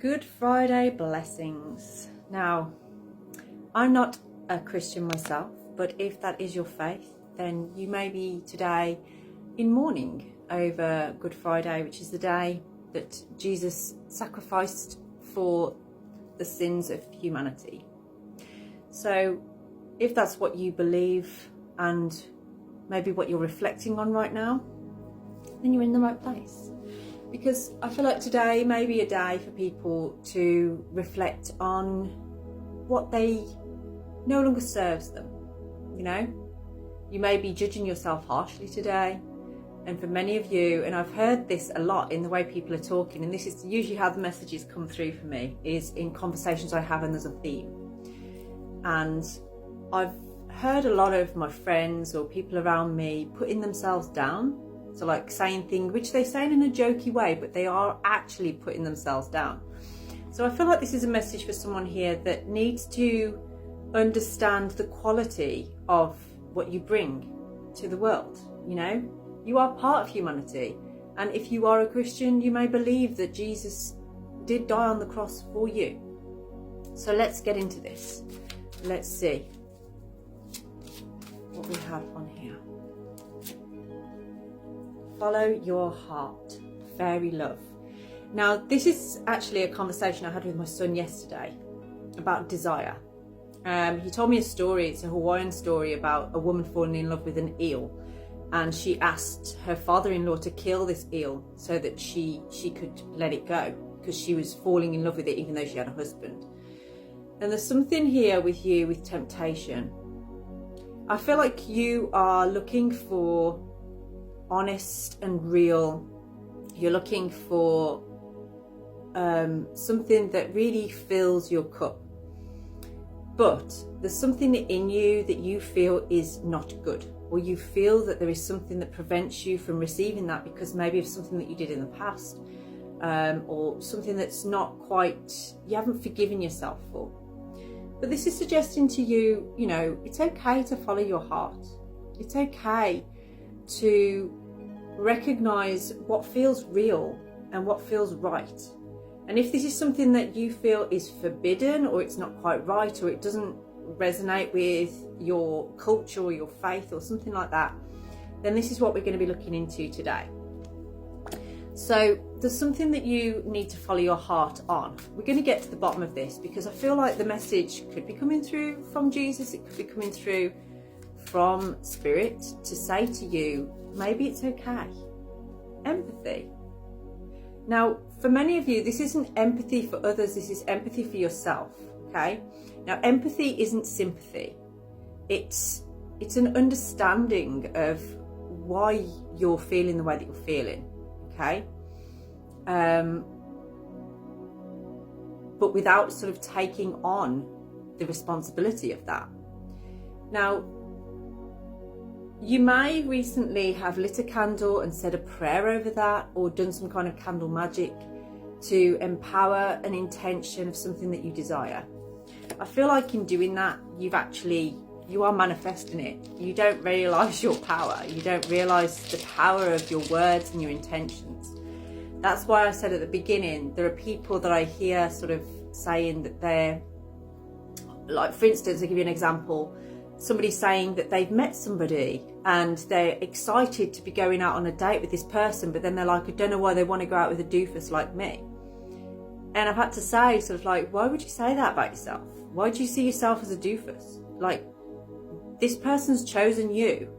Good Friday blessings. Now, I'm not a Christian myself, but if that is your faith, then you may be today in mourning over Good Friday, which is the day that Jesus sacrificed for the sins of humanity. So if that's what you believe and maybe what you're reflecting on right now, then you're in the right place. Because I feel like today may be a day for people to reflect on what they no longer serves them. You know, you may be judging yourself harshly today. And for many of you, and I've heard this a lot in the way people are talking, and this is usually how the messages come through for me, is in conversations I have and there's a theme. And I've heard a lot of my friends or people around me putting themselves down. So like saying things which they say in a jokey way, but they are actually putting themselves down. So I feel like this is a message for someone here that needs to understand the quality of what you bring to the world. You know, you are part of humanity. And if you are a Christian, you may believe that Jesus did die on the cross for you. So let's get into this. Let's see what we have on here. Follow your heart, fairy love. Now, this is actually a conversation I had with my son yesterday about desire. He told me a story, it's a Hawaiian story about a woman falling in love with an eel. And she asked her father-in-law to kill this eel so that she could let it go, because she was falling in love with it even though she had a husband. And there's something here with you with temptation. I feel like you are looking for honest and real. You're looking for something that really fills your cup, but there's something in you that you feel is not good, or you feel that there is something that prevents you from receiving that because maybe of something that you did in the past, or something that's not quite, you haven't forgiven yourself for. But this is suggesting to you, you know, it's okay to follow your heart. It's okay to recognize what feels real and what feels right. And if this is something that you feel is forbidden, or it's not quite right, or it doesn't resonate with your culture or your faith or something like that, then this is what we're going to be looking into today. So there's something that you need to follow your heart on. We're going to get to the bottom of this, because I feel like the message could be coming through from Jesus, it could be coming through from Spirit to say to you, maybe it's okay. Empathy. Now, for many of you, this isn't empathy for others, this is empathy for yourself, okay? Now, empathy isn't sympathy. It's an understanding of why you're feeling the way that you're feeling, okay? But without sort of taking on the responsibility of that. Now, you may recently have lit a candle and said a prayer over that, or done some kind of candle magic to empower an intention of something that you desire. I feel like in doing that, you are manifesting it. You don't realise your power. You don't realise the power of your words and your intentions. That's why I said at the beginning, there are people that I hear sort of saying that they're, like for instance, I'll give you an example. Somebody saying that they've met somebody and they're excited to be going out on a date with this person, but then they're like, I don't know why they want to go out with a doofus like me. And I've had to say sort of like, why would you say that about yourself? Why do you see yourself as a doofus? Like, this person's chosen you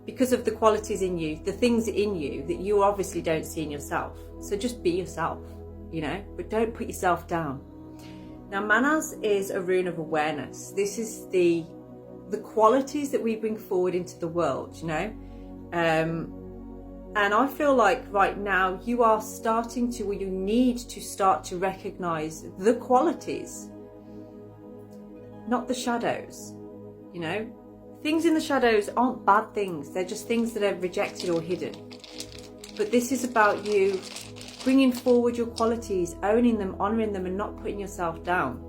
because of the qualities in you, the things in you that you obviously don't see in yourself. So just be yourself, you know, but don't put yourself down. Now, manas is a rune of awareness. This is the qualities that we bring forward into the world, you know. And I feel like right now you are starting to, or you need to start to recognize the qualities, not the shadows, you know. Things in the shadows aren't bad things. They're just things that are rejected or hidden. But this is about you bringing forward your qualities, owning them, honoring them, and not putting yourself down.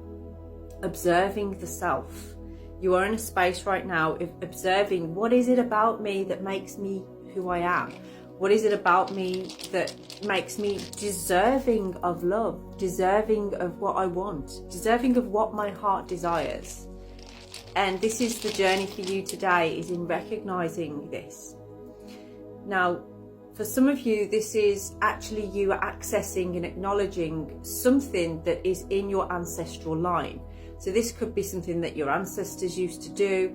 Observing the self. You are in a space right now of observing, what is it about me that makes me who I am? What is it about me that makes me deserving of love, deserving of what I want, deserving of what my heart desires? And this is the journey for you today, is in recognizing this. Now, for some of you, this is actually you accessing and acknowledging something that is in your ancestral line. So this could be something that your ancestors used to do.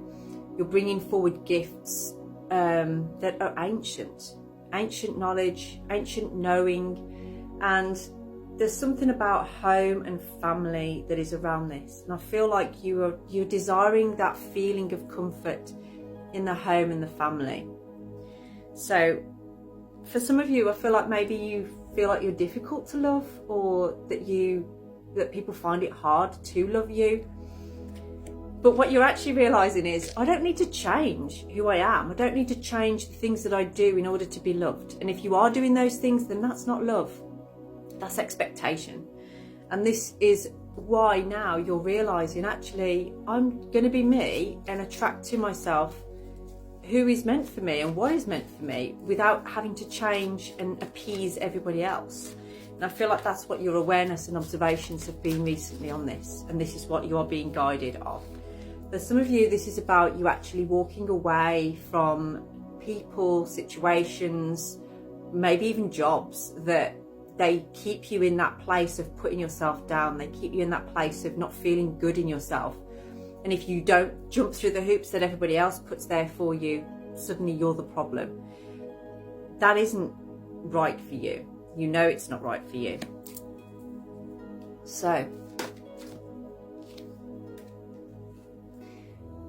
You're bringing forward gifts that are ancient knowledge, ancient knowing, and there's something about home and family that is around this. And I feel like you're desiring that feeling of comfort in the home and the family. So for some of you, I feel like maybe you feel like you're difficult to love, or that people find it hard to love you. But what you're actually realizing is, I don't need to change who I am. I don't need to change the things that I do in order to be loved. And if you are doing those things, then that's not love. That's expectation. And this is why now you're realizing, actually, I'm going to be me and attract to myself who is meant for me and what is meant for me, without having to change and appease everybody else. And I feel like that's what your awareness and observations have been recently on this, and this is what you are being guided off. For some of you, this is about you actually walking away from people, situations, maybe even jobs that they keep you in that place of putting yourself down. They keep you in that place of not feeling good in yourself. And if you don't jump through the hoops that everybody else puts there for you, suddenly you're the problem. That isn't right for you. You know it's not right for you. So,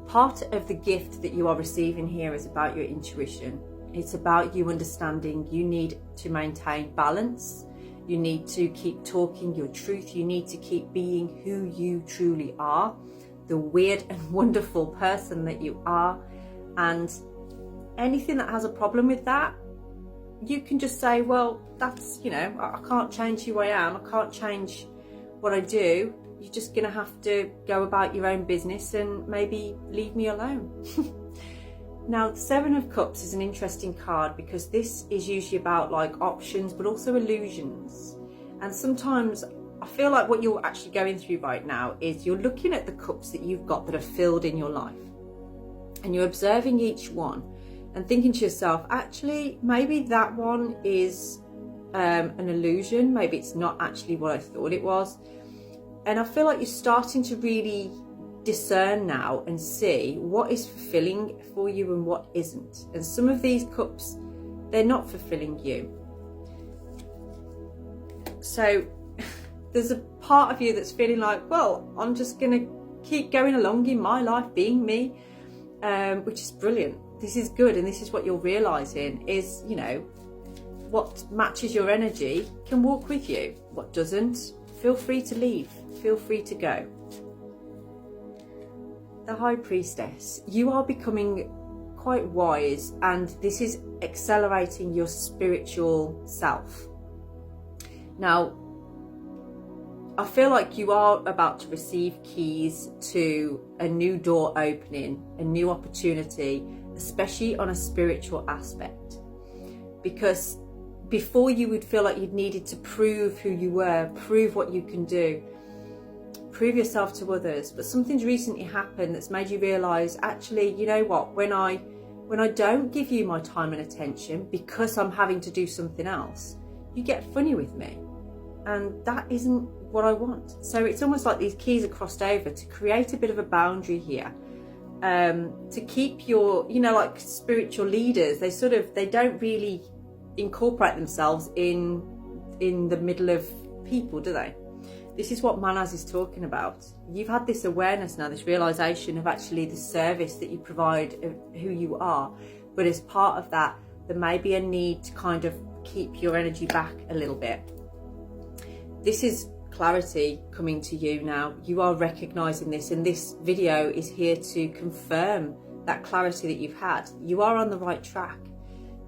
part of the gift that you are receiving here is about your intuition. It's about you understanding you need to maintain balance. You need to keep talking your truth. You need to keep being who you truly are, the weird and wonderful person that you are. And anything that has a problem with that, you can just say, well, that's, I can't change who I am. I can't change what I do. You're just going to have to go about your own business and maybe leave me alone. Now, the Seven of Cups is an interesting card, because this is usually about like options, but also illusions. And sometimes I feel like what you're actually going through right now is you're looking at the cups that you've got that are filled in your life, and you're observing each one and thinking to yourself, actually, maybe that one is an illusion. Maybe it's not actually what I thought it was. And I feel like you're starting to really discern now and see what is fulfilling for you and what isn't. And some of these cups, they're not fulfilling you. So there's a part of you that's feeling like, well, I'm just going to keep going along in my life being me, which is brilliant. This is good. And this is what you're realizing is, what matches your energy can walk with you. What doesn't, feel free to leave. Feel free to go. The High Priestess, you are becoming quite wise, and this is accelerating your spiritual self. Now, I feel like you are about to receive keys to a new door opening, a new opportunity, especially on a spiritual aspect. Because before, you would feel like you'd needed to prove who you were, prove what you can do, prove yourself to others. But something's recently happened that's made you realise, actually, you know what, when I don't give you my time and attention because I'm having to do something else, you get funny with me. And that isn't what I want. So it's almost like these keys are crossed over to create a bit of a boundary here, to keep your, like spiritual leaders, they don't really incorporate themselves in the middle of people, do they? This is what Manaz is talking about. You've had this awareness now, this realization of actually the service that you provide of who you are. But as part of that, there may be a need to kind of keep your energy back a little bit. This is clarity coming to you now. You are recognizing this, and this video is here to confirm that clarity that you've had. You are on the right track.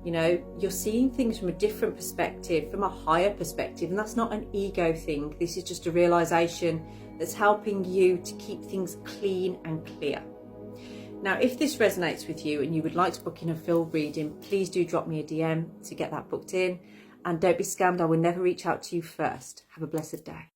You're seeing things from a different perspective, from a higher perspective, and that's not an ego thing. This is just a realization that's helping you to keep things clean and clear. Now, if this resonates with you and you would like to book in a full reading, please do drop me a DM to get that booked in. And don't be scammed, I will never reach out to you first. Have a blessed day.